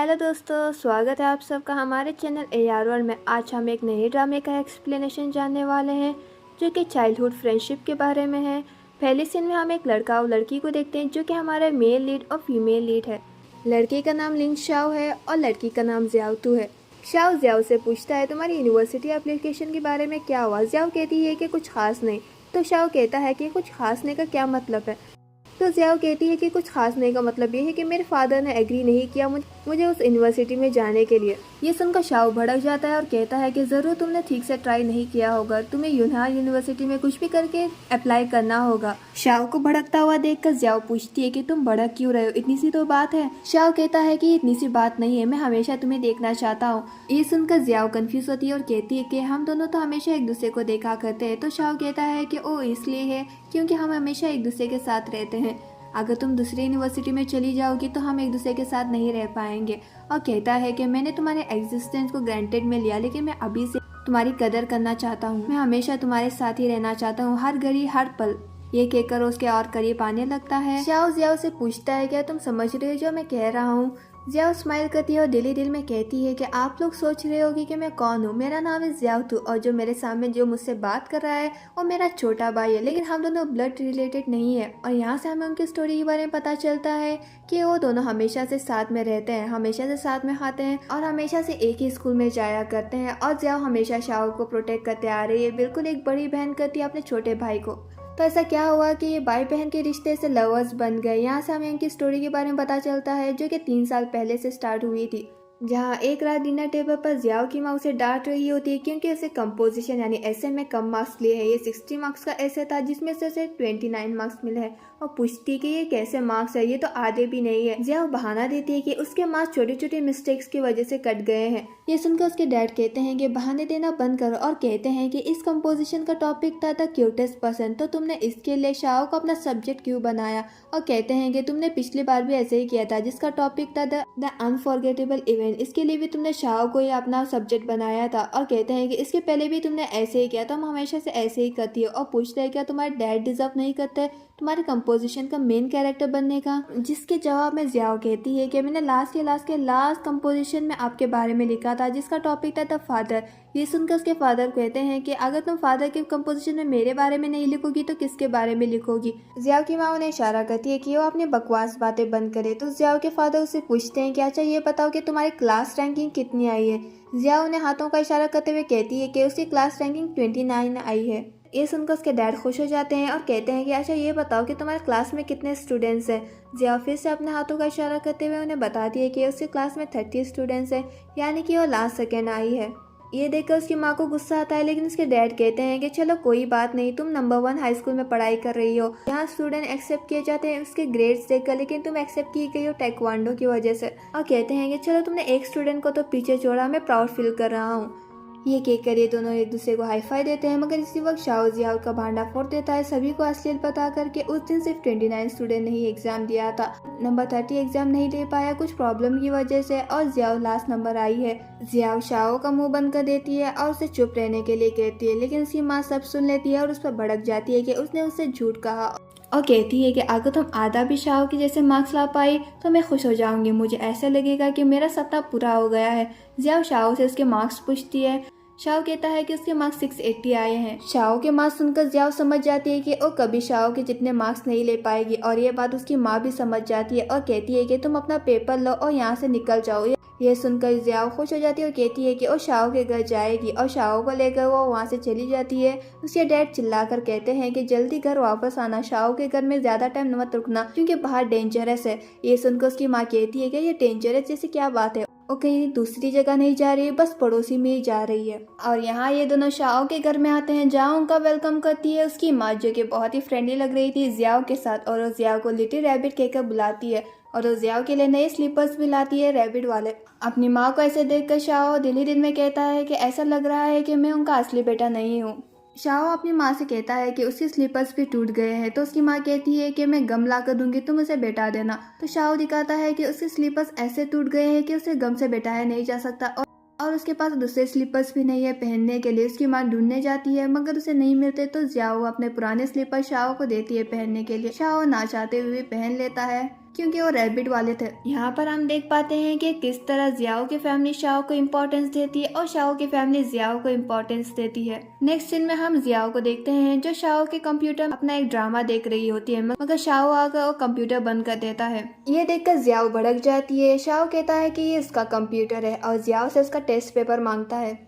Hello दोस्तों, स्वागत है आप सबका हमारे चैनल AR वर्ल्ड में। आज हम एक नए ड्रामे का एक्सप्लेनेशन जानने वाले हैं जो कि चाइल्डहुड फ्रेंडशिप के बारे में है। पहले सीन में हम एक लड़का और लड़की को देखते हैं जो कि हमारा मेल लीड और फीमेल लीड है। लड़के का नाम लिंग शाओ है और लड़की का नाम जियाओ तू है। शाओ जियाओ से पूछता है तुम्हारी यूनिवर्सिटी एप्लीकेशन के बारे में क्या हुआ। जियाओ कहती है कि कुछ खास नहीं। तो शाओ कहता है कि कुछ खास नहीं का क्या मतलब है। तो जियाओ कहती है कि कुछ खास नहीं का मतलब ये है कि मेरे फादर ने एग्री नहीं किया मुझे उस यूनिवर्सिटी में जाने के लिए। ये सुनकर शाओ भड़क जाता है और कहता है कि ज़रूर तुमने ठीक से ट्राई नहीं किया होगा, तुम्हें यूनहान यूनिवर्सिटी में कुछ भी करके अप्लाई करना होगा। शाओ को भड़कता हुआ देखकर जियाओ पूछती है कि तुम भड़क क्यों रहे हो, इतनी सी तो बात है। शाओ कहता है कि इतनी सी बात नहीं है, मैं हमेशा तुम्हें देखना चाहता हूँ। ये सुनकर जियाओ कंफ्यूज होती है और कहती है कि हम दोनों तो हमेशा एक दूसरे को देखा करते हैं। तो शाओ कहता है कि ओ इसलिए है क्योंकि हम हमेशा एक दूसरे के साथ रहते हैं। अगर तुम दूसरी यूनिवर्सिटी में चली जाओगी तो हम एक दूसरे के साथ नहीं रह पाएंगे। और कहता है कि मैंने तुम्हारे एग्जिस्टेंस को ग्रांटेड में लिया, लेकिन मैं अभी से तुम्हारी कदर करना चाहता हूँ। मैं हमेशा तुम्हारे साथ ही रहना चाहता हूँ, हर घड़ी हर पल। ये कहकर उसके और करीब आने लगता है। शाओ जियाओ से पूछता है क्या तुम समझ रहे हो जो मैं कह रहा हूँ। जियाओ स्माइल करती है और दिल ही दिल में कहती है कि आप लोग सोच रहे होगी कि मैं कौन हूँ। मेरा नाम है जियाओ तू और जो मेरे सामने जो मुझसे बात कर रहा है वो मेरा छोटा भाई है, लेकिन हम दोनों ब्लड रिलेटेड नहीं है। और यहाँ से हमें उनकी स्टोरी के बारे में पता चलता है कि वो दोनों हमेशा से साथ में रहते हैं, हमेशा से साथ में खाते हैं और हमेशा से एक ही स्कूल में जाया करते हैं। और जियाओ हमेशा शाओ को प्रोटेक्ट करते आ रही है, बिल्कुल एक बड़ी बहन करती है अपने छोटे भाई को। तो ऐसा क्या हुआ कि ये भाई बहन के रिश्ते से लवर्स बन गए। यहाँ से हमें इनकी स्टोरी के बारे में पता चलता है जो कि 3 साल पहले से स्टार्ट हुई थी, जहाँ एक रात डिनर टेबल पर जियाओ की माँ उसे डांट रही होती है क्योंकि उसे कंपोजिशन यानी ऐसे में कम मार्क्स लिए हैं। ये 60 मार्क्स का ऐसे था जिसमें से उसे 29 मार्क्स मिले हैं और पूछती कि ये कैसे मार्क्स है, ये तो आधे भी नहीं है। जियाओ बहाना देती है कि उसके मार्क्स छोटे छोटे मिस्टेक्स की वजह से कट गए हैं। ये सुनकर उसके डैड कहते हैं कि बहाने देना बंद करो और कहते हैं कि इस कंपोजिशन का टॉपिक था द क्यूटेस्ट पर्सन, तो तुमने इसके लिए शाओ को अपना सब्जेक्ट क्यों बनाया। और कहते हैं कि तुमने पिछली बार भी ऐसे ही किया था जिसका टॉपिक था द अनफॉरगेटेबल इवेंट, इसके लिए भी तुमने शाओ को ही अपना सब्जेक्ट बनाया था। और कहते हैं कि इसके पहले भी तुमने ऐसे ही किया, तो हम हमेशा से ऐसे ही करती है। और पूछते हैं क्या तुम्हारे डैड डिजर्व नहीं करते तुम्हारे कंपोजिशन का मेन कैरेक्टर बनने का। जिसके जवाब में जियाओ कहती है कि मैंने लास्ट कंपोजिशन में आपके बारे में लिखा था जिसका टॉपिक था द फादर। ये सुनकर उसके फादर कहते हैं कि अगर तुम फादर के कंपोजिशन में मेरे बारे में नहीं लिखोगी तो किसके बारे में लिखोगी। जियाओ की माँ उन्हें इशारा करती है कि वो अपनी बकवास बातें बंद करे। तो जियाओ के फादर उससे पूछते हैं कि अच्छा ये बताओ कि तुम्हारी क्लास रैंकिंग कितनी आई है। जियाओ उन्हें हाथों का इशारा करते हुए कहती है कि उसकी क्लास रैंकिंग 29 आई है। ये सुनकर उसके डैड खुश हो जाते हैं और कहते हैं कि अच्छा ये बताओ कि तुम्हारे क्लास में कितने स्टूडेंट्स हैं। जियाओ फिर से अपने हाथों का इशारा करते हुए उन्हें बताती है कि उसकी क्लास में 30 स्टूडेंट्स हैं, यानी कि वो लास्ट सेकेंड आई है। ये देखकर उसकी माँ को गुस्सा आता है, लेकिन उसके डैड कहते हैं कि चलो कोई बात नहीं, तुम नंबर 1 हाई स्कूल में पढ़ाई कर रही हो, यहाँ स्टूडेंट एक्सेप्ट किए जाते हैं उसके ग्रेड्स देखकर, लेकिन तुम एक्सेप्ट की गई हो टेक्वांडो की वजह से। और कहते हैं कि चलो तुमने एक स्टूडेंट को तो पीछे छोड़ा, मैं प्राउड फील कर रहा हूँ। ये कहकर ये दोनों एक दूसरे को हाई फाई देते हैं, मगर इसी वक्त शाओ जियाओ का भांडा फोड़ देता है सभी को असलियत बता करके उस दिन सिर्फ 29 स्टूडेंट ने ही एग्जाम दिया था, नंबर 30 एग्जाम नहीं दे पाया कुछ प्रॉब्लम की वजह से, और जियाओ लास्ट नंबर आई है। जियाओ शाओ का मुंह बंद कर देती है और उसे चुप रहने के लिए कहती है, लेकिन उसकी माँ सब सुन लेती है और उस पर भड़क जाती है कि उसने उससे झूठ कहा और कहती है कि अगर तुम आधा भी शाओ के जैसे मार्क्स ला पाई तो मैं खुश हो जाऊंगी, मुझे ऐसा लगेगा कि मेरा सपना पूरा हो गया है। जियाओ शाओ से उसके मार्क्स पूछती है। शाओ कहता है कि उसके मार्क्स 680 आए हैं। शाओ के मार्क्स सुनकर जियाओ समझ जाती है कि वो कभी शाओ के जितने मार्क्स नहीं ले पाएगी, और ये बात उसकी माँ भी समझ जाती है और कहती है कि तुम अपना पेपर लो और यहाँ से निकल जाओ। ये सुनकर जियाओ खुश हो जाती है और कहती है कि वो शाओ के घर जाएगी और शाओ को लेकर वो वहाँ से चली जाती है। उसके डैड चिल्लाकर कहते हैं कि जल्दी घर वापस आना, शाओ के घर में ज़्यादा टाइम मत रुकना क्योंकि बाहर डेंजरस है। ये सुनकर उसकी माँ कहती है कि ये डेंजरस जैसी क्या बात है, वो कहीं दूसरी जगह नहीं जा रही है, बस पड़ोसी में ही जा रही है। और यहाँ ये दोनों शाओ के घर में आते हैं जहाँ उनका वेलकम करती है उसकी माँ, जो कि बहुत ही फ्रेंडली लग रही थी जियाओ के साथ, और वो जियाओ को लिटिल रैबिट कहकर बुलाती है और वो जियाओ के लिए नए स्लीपर्स भी लाती है रैबिट वाले। अपनी माँ को ऐसे देखकर शाओ दिल ही दिल में कहता है कि ऐसा लग रहा है कि मैं उनका असली बेटा नहीं हूँ। शाओ अपनी माँ से कहता है कि उसके स्लीपर्स भी टूट गए हैं, तो उसकी माँ कहती है कि मैं गम ला कर दूंगी, तुम उसे बैठा देना। तो शाओ दिखाता है कि उसके स्लीपर्स ऐसे टूट गए हैं कि उसे गम से बैठाया नहीं जा सकता और उसके पास दूसरे स्लीपर्स भी नहीं है पहनने के लिए। उसकी माँ ढूंढने जाती है मगर उसे नहीं मिलते, तो जियाओ अपने पुराने स्लीपर शाओ को देती है पहनने के लिए। शाओ ना चाहते हुए पहन लेता है। क्योंकि वो रैबिट वाले थे। यहाँ पर हम देख पाते हैं कि किस तरह जियाओ की फैमिली शाओ को इम्पोर्टेंस देती है और शाओ की फैमिली जियाओ को इम्पोर्टेंस देती है। नेक्स्ट सीन में हम जियाओ को देखते हैं जो शाओ के कंप्यूटर में अपना एक ड्रामा देख रही होती है, मगर शाओ आकर वो कंप्यूटर बंद कर देता है। ये देखकर जियाओ भड़क जाती है। शाओ कहता है कि ये उसका कंप्यूटर है और जियाओ से उसका टेस्ट पेपर मांगता है,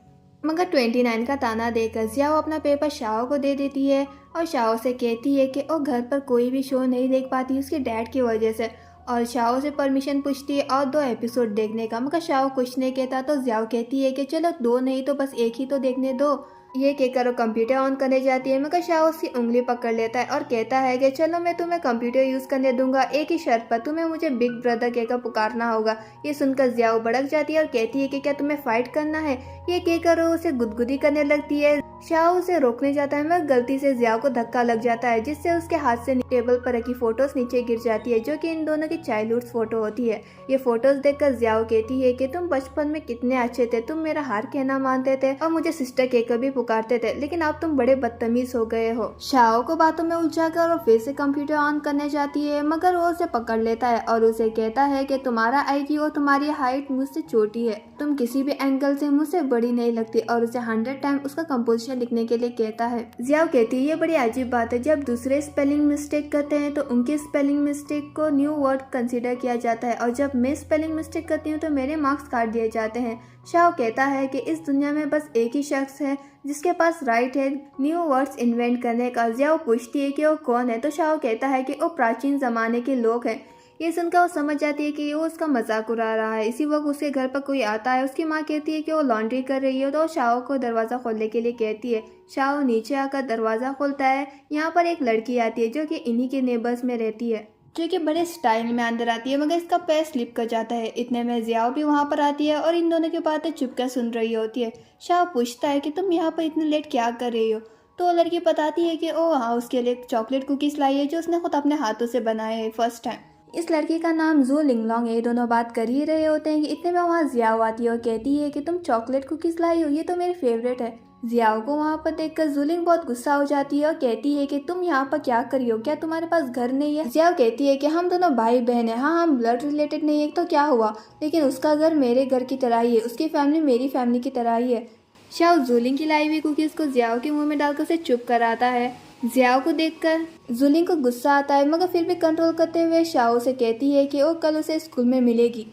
मगर 29 का ताना देकर जियाओ अपना पेपर शाओ को दे देती है और शाओ से कहती है कि वो घर पर कोई भी शो नहीं देख पाती उसके डैड की वजह से, और शाओ से परमिशन पूछती है और 2 एपिसोड देखने का, मगर शाओ कुछ नहीं कहता। तो जियाओ कहती है कि चलो 2 नहीं तो बस 1 ही तो देखने दो। ये कहकर वो कंप्यूटर ऑन करने जाती है, मगर शाओ उसकी उंगली पकड़ लेता है और कहता है कि चलो मैं तुम्हें कंप्यूटर यूज़ करने दूंगा, एक ही शर्त पर, तुम्हें मुझे बिग ब्रदर कहकर पुकारना होगा। ये सुनकर जियाओ भड़क जाती है और कहती है कि क्या तुम्हें फाइट करना है। ये कहकर वो उसे गुदगुदी करने लगती है। शाओ उसे रोकने जाता है मगर गलती से जियाओ को धक्का लग जाता है, जिससे उसके हाथ से टेबल पर रखी फोटोज नीचे गिर जाती है, जो कि इन दोनों की चाइल्डहुड फोटो होती है। ये फोटोज देखकर जियाओ कहती है कि तुम बचपन में कितने अच्छे थे, तुम मेरा हार कहना मानते थे और मुझे सिस्टर कहकर भी पुकारते थे, लेकिन अब तुम बड़े बदतमीज हो गए हो। शाओ को बातों में उलझाकर वो फिर से कंप्यूटर ऑन करने जाती है, मगर वो उसे पकड़ लेता है और उसे कहता है कि तुम्हारा IQ और तुम्हारी हाइट मुझसे छोटी है, तुम किसी भी एंगल से मुझसे बड़ी नहीं लगती, और उसे 100 टाइम उसका कंपोजिशन लिखने के लिए कहता है। जियाओ कहती है ये बड़ी अजीब बात है, जब दूसरे स्पेलिंग मिस्टेक करते हैं तो उनके स्पेलिंग मिस्टेक को न्यू वर्ड कंसीडर किया जाता है, और जब मैं स्पेलिंग मिस्टेक करती हूँ तो मेरे मार्क्स काट दिए जाते हैं। शाओ कहता है कि इस दुनिया में बस एक ही शख्स है जिसके पास राइट है न्यू वर्ड्स इन्वेंट करने का। जियाओ पूछती है कि वो कौन है, तो शाओ कहता है कि वो प्राचीन जमाने के लोग हैं। ये सुनकर वो समझ जाती है कि वो उसका मजाक उड़ा रहा है। इसी वक्त उसके घर पर कोई आता है। उसकी माँ कहती है कि वो लॉन्ड्री कर रही है, तो वो शाओ को दरवाज़ा खोलने के लिए कहती है। शाओ नीचे आकर दरवाज़ा खोलता है। यहाँ पर एक लड़की आती है जो कि इन्हीं के नेबर्स में रहती है, जो कि बड़े स्टाइल में अंदर आती है, मगर इसका पैर स्लिप कर जाता है। इतने में जियाओ भी वहाँ पर आती है और इन दोनों की बातें चुपकर सुन रही होती है। शाओ पूछता है कि तुम यहाँ पर इतनी लेट क्या कर रही हो, तो लड़की बताती है कि ओ हाँ, उसके लिए चॉकलेट कुकीज़ लाई है जो उसने खुद अपने हाथों से बनाए हैं फर्स्ट टाइम। इस लड़की का नाम जू लिंगलोंग है। दोनों बात कर ही रहे होते हैं कि इतने में वहाँ जियाओ आती है और कहती है कि तुम चॉकलेट कुकीज़ लाई हो, ये तो मेरी फेवरेट है। जियाओ को वहाँ पर देखकर जूलिंग बहुत गुस्सा हो जाती है और कहती है कि तुम यहाँ पर क्या कर रही हो, क्या तुम्हारे पास घर नहीं है। जियाओ कहती है कि हम दोनों भाई बहन हैं, हाँ हम ब्लड रिलेटेड नहीं है तो क्या हुआ, लेकिन उसका घर मेरे घर की तरह ही है, उसकी फैमिली मेरी फैमिली की तरह ही है। शाओ जूलिंग की लाई हुई कुकीज़ को जियाओ के मुँह में डालकर उसे चुप कराता है। जियाओ को देखकर जूलिंग को गुस्सा आता है, मगर फिर भी कंट्रोल करते हुए शाओ से कहती है कि वो कल उसे स्कूल में मिलेगी।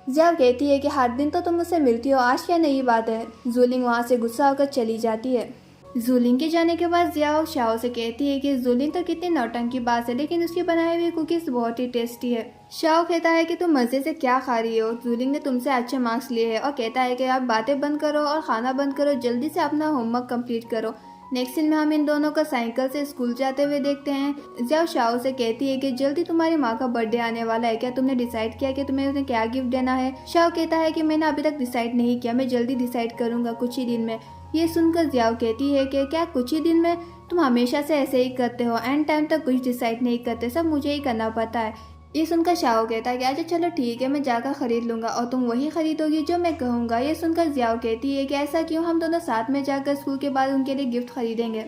जियाओ कहती है कि हर दिन तो तुम मुझसे मिलती हो, आज क्या नई बात है। जूलिंग वहाँ से गुस्सा होकर चली जाती है। जूलिंग के जाने के बाद जियाओ शाओ से कहती है कि जूलिंग तो कितनी नौटंकी बात है, लेकिन उसकी बनाई हुई कुकीज़ बहुत ही टेस्टी है। शाओ कहता है कि तुम मज़े से क्या खा रही हो, जूलिंग ने तुमसे अच्छे मार्क्स लिए हैं, और कहता है कि आप बातें बंद करो और खाना बंद करो, जल्दी से अपना होमवर्क कंप्लीट करो। नेक्स्ट सीन में हम इन दोनों को साइकिल से स्कूल जाते हुए देखते हैं। जियाओ शाओ से कहती है कि जल्दी तुम्हारी माँ का बर्थडे आने वाला है, क्या तुमने डिसाइड किया कि तुम्हें उन्हें क्या गिफ्ट देना है। शाओ कहता है कि मैंने अभी तक डिसाइड नहीं किया, मैं जल्दी डिसाइड करूँगा कुछ ही दिन में। ये सुनकर जियाओ कहती है कि क्या कुछ ही दिन में, तुम हमेशा से ऐसे ही करते हो, एंड टाइम तक कुछ डिसाइड नहीं करते, सब मुझे ही करना पड़ता है। ये सुनकर शाओ कहता है कि अच्छा चलो ठीक है, मैं जाकर ख़रीद लूँगा और तुम वही खरीदोगी जो मैं कहूँगा। ये सुनकर जियाओ कहती है कि ऐसा क्यों, हम दोनों साथ में जाकर स्कूल के बाद उनके लिए गिफ्ट खरीदेंगे,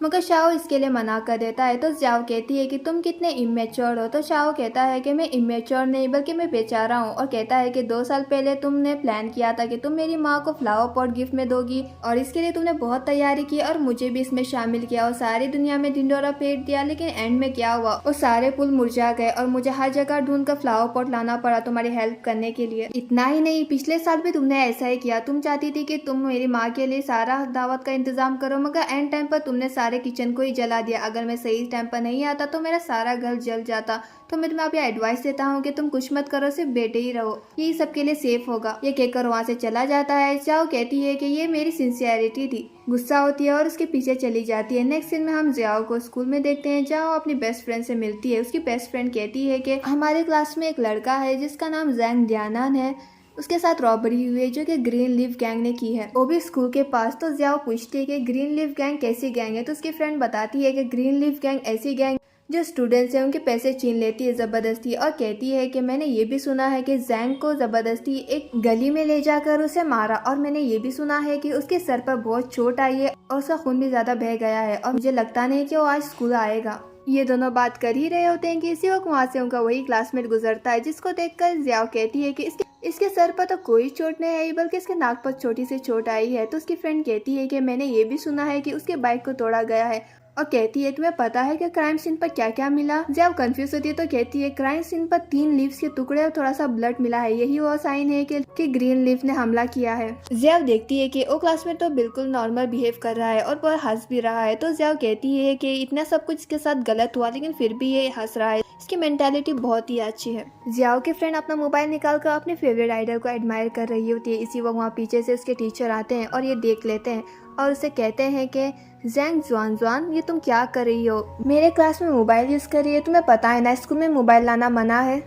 मगर शाओ इसके लिए मना कर देता है। तो जियाओ कहती है कि तुम कितने इमेच्योर हो। तो शाओ कहता है कि मैं इमेच्योर नहीं बल्कि मैं बेचारा हूँ, और कहता है कि 2 साल पहले तुमने प्लान किया था कि तुम मेरी माँ को फ्लावर पॉट गिफ्ट में दोगी, और इसके लिए तुमने बहुत तैयारी की और मुझे भी इसमें शामिल किया और सारी दुनिया में ढिंडोरा पीट दिया, लेकिन एंड में क्या हुआ, और सारे पुल मुरझा गए और मुझे हर जगह ढूंढ कर फ्लावर पॉट लाना पड़ा तुम्हारी हेल्प करने के लिए। इतना ही नहीं, पिछले साल भी तुमने ऐसा ही किया, तुम चाहती थी कि तुम मेरी माँ के लिए सारा दावत का इंतजाम करो, मगर एंड टाइम पर तुमने सारे किचन को ही जला दिया। अगर मैं सही टाइम पर नहीं आता तो मेरा सारा घर जल जाता। तो मैं तुम्हें अब एडवाइस देता हूँ कि तुम कुछ मत करो, सिर्फ बैठे ही रहो, यही सबके लिए सेफ होगा। ये कहकर वहाँ से चला जाता है। जाओ कहती है कि ये मेरी सिंसियरिटी थी, गुस्सा होती है और उसके पीछे चली जाती है। नेक्स्ट सीन में हम जियाओ को स्कूल में देखते हैं, जहाँ अपनी बेस्ट फ्रेंड से मिलती है। उसकी बेस्ट फ्रेंड कहती है कि हमारे क्लास में एक लड़का है जिसका नाम जैंग ध्यानान है, उसके साथ रॉबरी हुई है जो कि ग्रीन लीफ गैंग ने की है, वो भी स्कूल के पास। तो जियाओ पूछती है कि ग्रीन लीफ गैंग कैसी गैंग है। तो उसकी फ्रेंड बताती है कि ग्रीन लीफ गैंग ऐसी गैंग जो स्टूडेंट्स हैं उनके पैसे छीन लेती है ज़बरदस्ती, और कहती है कि मैंने ये भी सुना है कि जैंग को ज़बरदस्ती एक गली में ले जाकर उसे मारा, और मैंने ये भी सुना है कि उसके सर पर बहुत चोट आई है और उसका खून भी ज़्यादा बह गया है, और मुझे लगता नहीं कि वो आज स्कूल आएगा। ये दोनों बात कर ही रहे होते हैं कि इसी वक्त वहाँ से उनका वही क्लासमेट गुजरता है, जिसको देखकर जियाओ कहती है कि इसके सर पर तो कोई चोट नहीं आई, बल्कि इसके नाक पर छोटी सी चोट आई है। तो उसकी फ्रेंड कहती है कि मैंने ये भी सुना है कि उसके बाइक को तोड़ा गया है, और कहती है तुम्हें पता है कि क्राइम सीन पर क्या क्या मिला। जब कंफ्यूज होती है तो कहती है क्राइम सीन पर 3 लीव्स के टुकड़े और थोड़ा सा ब्लड मिला है, यही वो साइन है कि ग्रीन लीफ ने हमला किया है। जियाओ देखती है कि वो क्लास में तो बिल्कुल नॉर्मल बिहेव कर रहा है और बहुत हंस भी रहा है। तो जियाओ कहती है कि इतना सब कुछ इसके साथ गलत हुआ, लेकिन फिर भी ये हंस रहा है, इसकी मेंटालिटी बहुत ही अच्छी है। जियाओ की फ्रेंड अपना मोबाइल निकाल कर अपने फेवरेट आइडल को एडमायर कर रही होती है। इसी वक्त वहाँ पीछे से उसके टीचर आते हैं और ये देख लेते हैं और उसे कहते हैं कि जैंग जुआन, ये तुम क्या कर रही हो? मेरे क्लास में मोबाइल यूज़ कर रही है, तुम्हें पता है ना स्कूल में मोबाइल लाना मना है।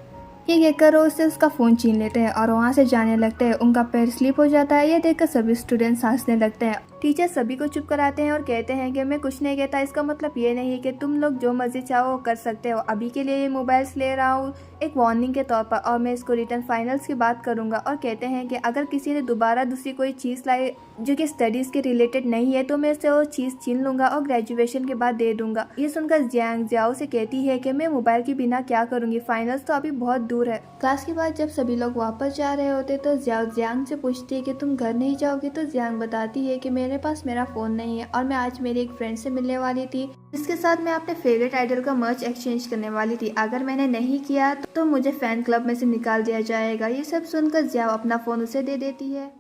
ये कहकर वो उससे उसका फ़ोन छीन लेते हैं और वहाँ से जाने लगते हैं। उनका पैर स्लिप हो जाता है। ये देखकर सभी स्टूडेंट्स हंसने लगते हैं। टीचर सभी को चुप कराते हैं और कहते हैं कि मैं कुछ नहीं कहता, इसका मतलब ये नहीं कि तुम लोग जो मर्जी चाहो वो कर सकते हो। अभी के लिए ये मोबाइल्स ले रहा हूँ एक वार्निंग के तौर पर, और मैं इसको रिटर्न फाइनल्स की बात करूँगा। और कहते हैं कि अगर किसी ने दोबारा दूसरी कोई चीज़ लाई जो कि स्टडीज़ के रिलेटेड नहीं है तो मैं इससे वो चीज़ छीन लूँगा और ग्रेजुएशन के बाद दे दूँगा। ये सुनकर जियाओ से कहती है कि मैं मोबाइल के बिना क्या करूँगी, फाइनल्स तो अभी बहुत दूर है। क्लास के बाद जब सभी लोग वापस जा रहे होते तो जियांग से पूछती है कि तुम घर नहीं जाओगी। तो जियांग बताती है कि मेरे पास मेरा फ़ोन नहीं है और मैं आज मेरी एक फ्रेंड से मिलने वाली थी, जिसके साथ मैं अपने फेवरेट आइडल का मर्च एक्सचेंज करने वाली थी। अगर मैंने नहीं किया तो मुझे फ़ैन क्लब में से निकाल दिया जाएगा। ये सब सुनकर जियाओ अपना फ़ोन उसे दे देती है।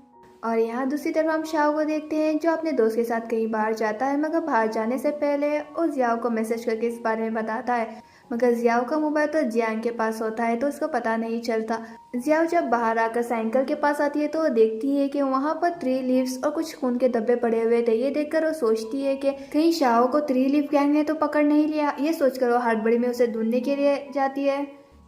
और यहाँ दूसरी तरफ हम शाओ को देखते हैं जो अपने दोस्त के साथ कहीं बाहर जाता है, मगर बाहर जाने से पहले वो जियाओ को मैसेज करके इस बारे में बताता है। मगर जियाओ का मोबाइल तो जियांग के पास होता है तो उसको पता नहीं चलता। जियाओ जब बाहर आकर साइकिल के पास आती है तो वो देखती है कि वहाँ पर 3 लीव्स और कुछ खून के धब्बे पड़े हुए थे। ये देखकर वो सोचती है कि कहीं शाओ को 3 लीफ गैंग ने तो पकड़ नहीं लिया। ये सोचकर वो हड़बड़ी में उसे ढूंढने के लिए जाती है।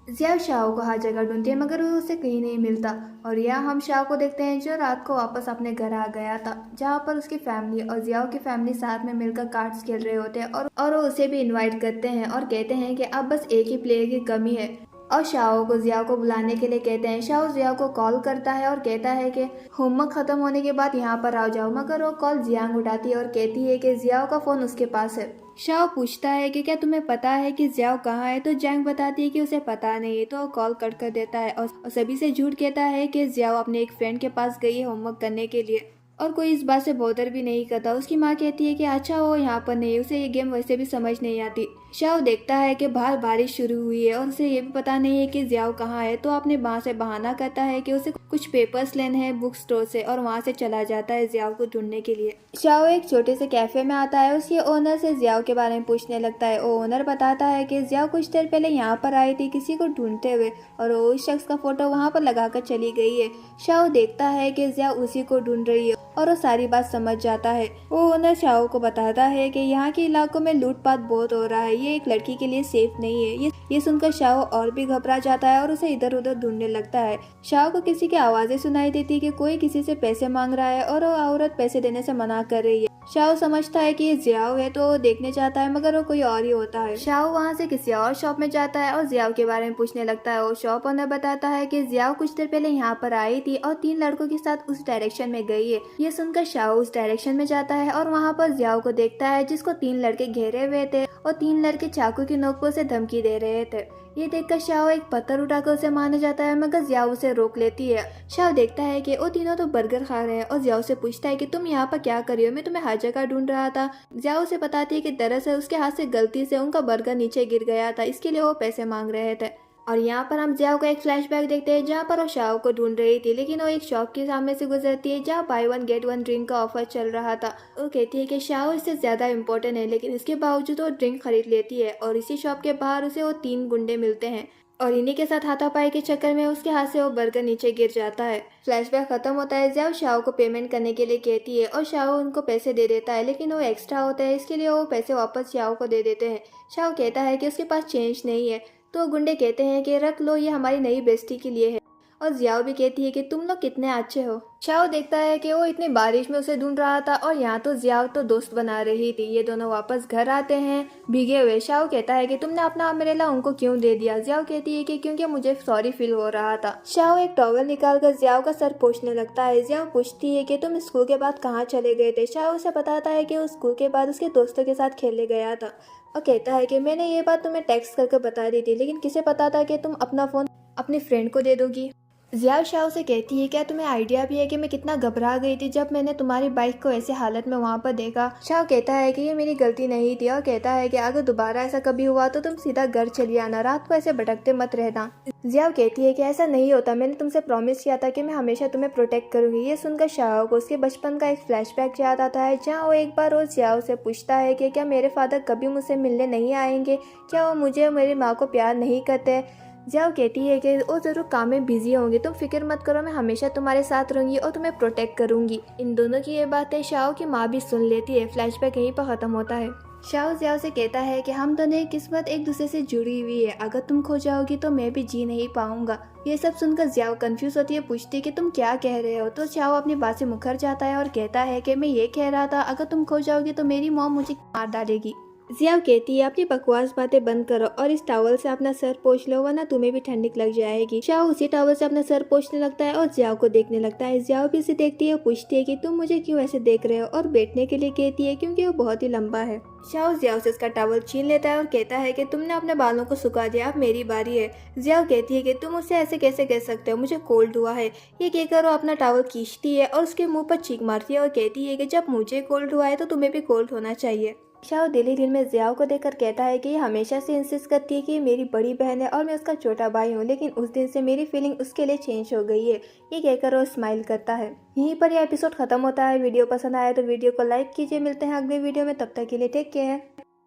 जियाओ शाओ को हर जगह ढूंढती है मगर वो उसे कहीं नहीं मिलता। और यहाँ हम शाओ को देखते हैं जो रात को वापस अपने घर आ गया था, जहाँ पर उसकी फैमिली और जियाओ की फैमिली साथ में मिलकर कार्ड्स खेल रहे होते हैं और वो उसे भी इनवाइट करते हैं और कहते हैं कि अब बस एक ही प्लेयर की कमी है। और शाओ को जियाओ को बुलाने के लिए कहते हैं। शाओ जियाओ को कॉल करता है और कहता है कि होमवर्क खत्म होने के बाद यहाँ पर आ जाओ, मगर वो कॉल जियांग उठाती है और कहती है कि जियाओ का फ़ोन उसके पास है। शाओ पूछता है कि क्या तुम्हें पता है कि जियाओ कहाँ है? तो जियांग बताती है कि उसे पता नहीं है। तो वो कॉल कट कर देता है और सभी से झूठ कहता है कि जियाओ अपने एक फ्रेंड के पास गई है होमवर्क करने के लिए, और कोई इस बात से बॉदर भी नहीं करता। उसकी माँ कहती है कि अच्छा वो यहाँ पर नहीं, उसे ये गेम वैसे भी समझ नहीं आती। शाओ देखता है कि बाहर बारिश शुरू हुई है और उसे ये भी पता नहीं है कि जियाओ कहाँ है, तो अपने माँ से बहाना करता है कि उसे कुछ पेपर्स लेने हैं बुक स्टोर से, और वहाँ से चला जाता है जियाओ को ढूंढने के लिए। शाओ एक छोटे से कैफे में आता है। उसके ओनर से जियाओ के बारे में पूछने लगता है। वो ओनर बताता है कि जियाओ कुछ देर पहले यहाँ पर आई थी किसी को ढूंढते हुए, और वो उस शख्स का फोटो वहाँ पर लगाकर चली गई है। शाओ देखता है कि जियाओ उसी को ढूंढ रही है और वो सारी बात समझ जाता है। वो ओनर शाओ को बताता है कि यहाँ के इलाकों में लूटपाट बहुत हो रहा है, ये एक लड़की के लिए सेफ नहीं है। ये सुनकर शाओ और भी घबरा जाता है और उसे इधर उधर ढूंढने लगता है। शाओ को किसी की आवाज़ें सुनाई देती है कि कोई किसी से पैसे मांग रहा है और वो औरत पैसे देने से मना कर रही है। शाओ समझता है कि ये जियाओ है तो वो देखने जाता है, मगर वो कोई और ही होता है। शाओ वहाँ से किसी और शॉप में जाता है और जियाओ के बारे में पूछने लगता है। वो शॉप ओनर बताता है कि जियाओ कुछ देर पहले यहाँ पर आई थी और 3 लड़कों के साथ उस डायरेक्शन में गई है। ये सुनकर शाओ उस डायरेक्शन में जाता है और वहाँ पर जियाओ को देखता है जिसको 3 लड़के घेरे हुए थे और 3 लड़के चाकू की नोक पर उसे धमकी दे रहे थे। ये देखकर शाओ एक पत्थर उठाकर उसे मारने जाता है, मगर जियाओ उसे रोक लेती है। शाओ देखता है कि वो तीनों तो बर्गर खा रहे हैं और जियाओ से पूछता है कि तुम यहाँ पर क्या कर रही हो? मैं तुम्हें हर जगह ढूंढ रहा था। जियाओ से बताती है कि दरअसल उसके हाथ से गलती से उनका बर्गर नीचे गिर गया था, इसके लिए वो पैसे मांग रहे थे। और यहाँ पर हम जियाओ का एक फ्लैशबैक देखते हैं जहाँ पर वो शाओ को ढूंढ रही थी, लेकिन वो एक शॉप के सामने से गुजरती है जहाँ बाय 1 गेट 1 ड्रिंक का ऑफर चल रहा था। वो कहती है कि शाओ इससे ज़्यादा इम्पोर्टेंट है, लेकिन इसके बावजूद वो ड्रिंक खरीद लेती है। और इसी शॉप के बाहर उसे वो 3 गुंडे मिलते हैं और इन्हीं के साथ हाथापाई के चक्कर में उसके हाथ से वो बर्गर नीचे गिर जाता है। फ्लैशबैक खत्म होता है। जियाओ शाओ को पेमेंट करने के लिए कहती है और शाओ उनको पैसे दे देता है, लेकिन वो एक्स्ट्रा होता है, इसके लिए वो पैसे वापस शाओ को दे देते हैं। शाओ कहता है कि उसके पास चेंज नहीं है, तो गुंडे कहते हैं कि रख लो, ये हमारी नई बेइज्जती के लिए है। और जियाओ भी कहती है कि तुम लोग कितने अच्छे हो। शाओ देखता है कि वो इतनी बारिश में उसे ढूंढ रहा था और यहाँ तो जियाओ तो दोस्त बना रही थी। ये दोनों वापस घर आते हैं भीगे हुए। शाओ कहता है कि तुमने अपना अम्ब्रेला उनको क्यों दे दिया। जियाओ कहती है कि क्योंकि मुझे सॉरी फील हो रहा था। शाओ एक टॉवल निकालकर जियाओ का सर पोंछने लगता है। जियाओ पूछती है कि तुम स्कूल के बाद कहाँ चले गए थे। शाओ उसे बताता है कि वो स्कूल के बाद उसके दोस्तों के साथ खेलने गया था और कहता है कि मैंने ये बात तुम्हें टेक्स्ट करके बता दी थी, लेकिन किसे पता था कि तुम अपना फ़ोन अपनी फ्रेंड को दे दोगी। जियाओ शाओ से कहती है क्या तुम्हें आइडिया भी है कि मैं कितना घबरा गई थी जब मैंने तुम्हारी बाइक को ऐसे हालत में वहाँ पर देखा। शाओ कहता है कि ये मेरी गलती नहीं थी और कहता है कि अगर दोबारा ऐसा कभी हुआ तो तुम सीधा घर चली आना, रात को ऐसे भटकते मत रहना। जियाओ कहती है कि ऐसा नहीं होता, मैंने तुमसे प्रॉमिस किया था कि मैं हमेशा तुम्हें प्रोटेक्ट करूंगी। ये सुनकर शाओ को उसके बचपन का एक फ्लैशबैक याद आता है जहाँ वो एक बार रोज जियाओ से पूछता है कि क्या मेरे फादर कभी मुझसे मिलने नहीं आएंगे, क्या वो मुझे मेरी माँ को प्यार नहीं करते। जियाओ कहती है कि वो ज़रूर काम में बिजी होंगे, तुम फिक्र मत करो, मैं हमेशा तुम्हारे साथ रहूंगी और तुम्हें प्रोटेक्ट करूंगी। इन दोनों की ये बातें शाओ की माँ भी सुन लेती है। फ्लैशबैक यहीं पर ख़त्म होता है। शाओ जियाओ से कहता है कि हम दोनों की किस्मत एक दूसरे से जुड़ी हुई है, अगर तुम खो जाओगी तो मैं भी जी नहीं पाऊंगा। ये सब सुनकर जियाओ कंफ्यूज होती है, पूछती है कि तुम क्या कह रहे हो। तो शाओ अपनी बात से मुकर जाता है और कहता है कि मैं ये कह रहा था अगर तुम खो जाओगी तो मेरी मॉम मुझे मार डालेगी। जियाओ कहती है अपनी बकवास बातें बंद करो और इस टॉवल से अपना सर पोंछ लो वरना तुम्हें भी ठंडक लग जाएगी। शाओ उसी टॉवल से अपना सर पोंछने लगता है और जियाओ को देखने लगता है। जियाओ भी उसे देखती है और पूछती है कि तुम मुझे क्यों ऐसे देख रहे हो, और बैठने के लिए कहती है क्योंकि वो बहुत ही लंबा है। शाओ जियाओ से उसका टॉवल छीन लेता है और कहता है कि तुमने अपने बालों को सुखा दिया, अब मेरी बारी है। जियाओ कहती है कि तुम मुझसे ऐसे कैसे कह सकते हो, मुझे कोल्ड हुआ है। ये कहकर वो अपना टॉवल खींचती है और उसके मुंह पर चीख मारती है और कहती है कि जब मुझे कोल्ड हुआ है तो तुम्हें भी कोल्ड होना चाहिए। शाओ दिल ही दिल में जियाओ को देखकर कहता है कि ये हमेशा से इंसिस्ट करती है कि ये मेरी बड़ी बहन है और मैं उसका छोटा भाई हूँ, लेकिन उस दिन से मेरी फीलिंग उसके लिए चेंज हो गई है। ये कहकर वो स्माइल करता है। यहीं पर यह एपिसोड खत्म होता है। वीडियो पसंद आया तो वीडियो को लाइक कीजिए। मिलते हैं अगले वीडियो में, तब तक के लिए टेक केयर।